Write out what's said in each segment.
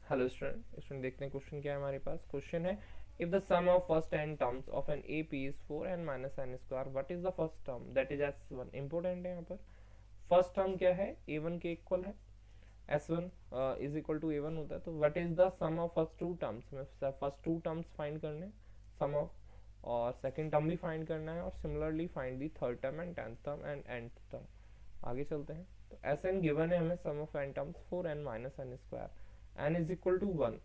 Hello student देखते हैं question क्या है हमारे पास। क्वेश्चन है if the sum of first n terms of an A P is 4n minus N square what is the first term that is s1। Important है यहाँ पर फर्स्ट टर्म क्या है, a1 के इक्वल है, s1 is equal to a1 होता है। तो what is the sum of first two terms, में फर्स्ट टू टर्म्स फाइंड करने सम ऑफ, और सेकंड टर्म भी फाइंड करना है, और similarly find the third term and tenth term and nth term. आगे चलते हैं। तो sn गिवन है हमें, sum of n terms 4n minus N square, n is equal to 1।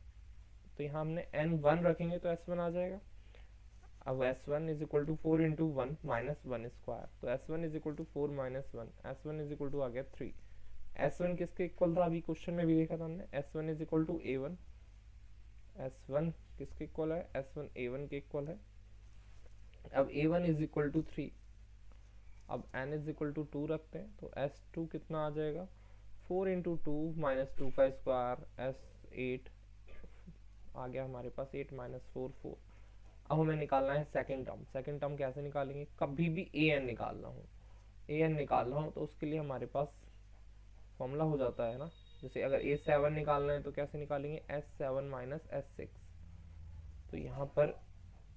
तो यहाँ हमने n 1 रखेंगे तो s1 आ जाएगा। अब s1 is equal to 4 into 1 minus 1 square, तो s1 is equal to 4 minus 1, s1 is equal to आ गया 3। s1 किसके इक्वल था, अभी क्वेश्चन में भी देखा था हमने, s1 is equal to a1। s1 किसके इक्वल है, s1 a1 के इक्वल है। अब a1 इज इक्वल टू 3, अब n इज इक्वल टू 2 रखते हैं, तो s2 कितना आ जाएगा, 4 इंटू 2 माइनस 2 का स्क्वायर, s8 आ गया हमारे पास 8 माइनस 4 4। अब हमें निकालना है सेकंड टर्म। सेकंड टर्म कैसे निकालेंगे, कभी भी an निकालना हो, an निकालना हो तो उसके लिए हमारे पास फॉर्मूला हो जाता है ना। जैसे अगर a7 निकालना है तो कैसे निकालेंगे, s7 माइनस s6। तो यहाँ पर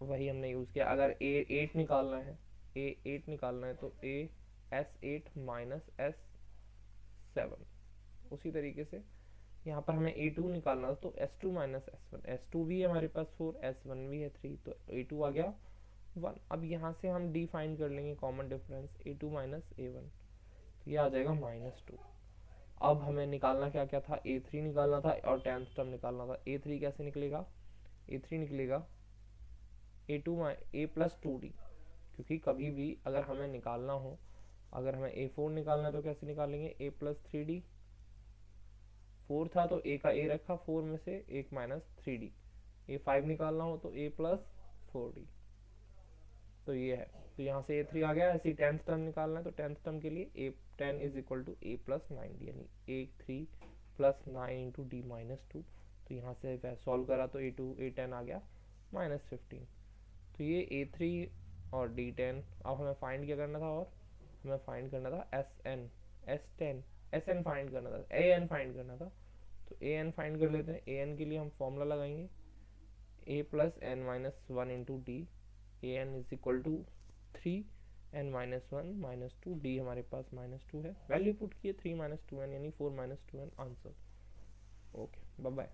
वही हमने यूज़ किया। अगर a8 निकालना है, a8 निकालना है तो a s8 माइनस s7। उसी तरीके से यहाँ पर हमें a2 निकालना था तो s2 माइनस s1, s2 भी है हमारे पास 4, s1 भी है 3, तो a2 आ गया 1। अब यहाँ से हम डी फाइंड कर लेंगे common difference, a2 minus a1, तो ये आ जाएगा -2। अब हमें निकालना क्या क्या था, a3 निकालना था और टेंथ टर्म निकालना था। a3 कैसे निकलेगा, a3 निकलेगा a2 a प्लस 2d, क्योंकि कभी भी अगर हमें निकालना हो, अगर हमें a4 निकालना है तो कैसे निकालेंगे, a प्लस 3d। 4 था तो a का a रखा, 4 में से 1 माइनस 3d। a5 निकालना हो तो a प्लस 4d। तो ये है, तो यहाँ से a3 आ गया। ऐसे ही टेंथ टर्म निकालना है तो टेंथ टर्म के लिए a10 is equal to a plus 9d, यानी a3 plus 9 into D minus 2। तो यहाँ से सॉल्व करा तो a2 a10 आ गया -15। तो ये a3 और d10। अब हमें फाइंड क्या करना था, और हमें फाइंड करना था sn, s10 sn फाइंड करना था, an फाइंड करना था। तो an फाइंड कर लेते हैं। an के लिए हम फॉर्मूला लगाएंगे a plus N minus 1 into D, an is equal to 3n minus 1 minus 2, D हमारे पास -2 है, वैल्यू पुट किए 3 माइनस 2n यानी 4 minus 2n answer. Okay, bye bye.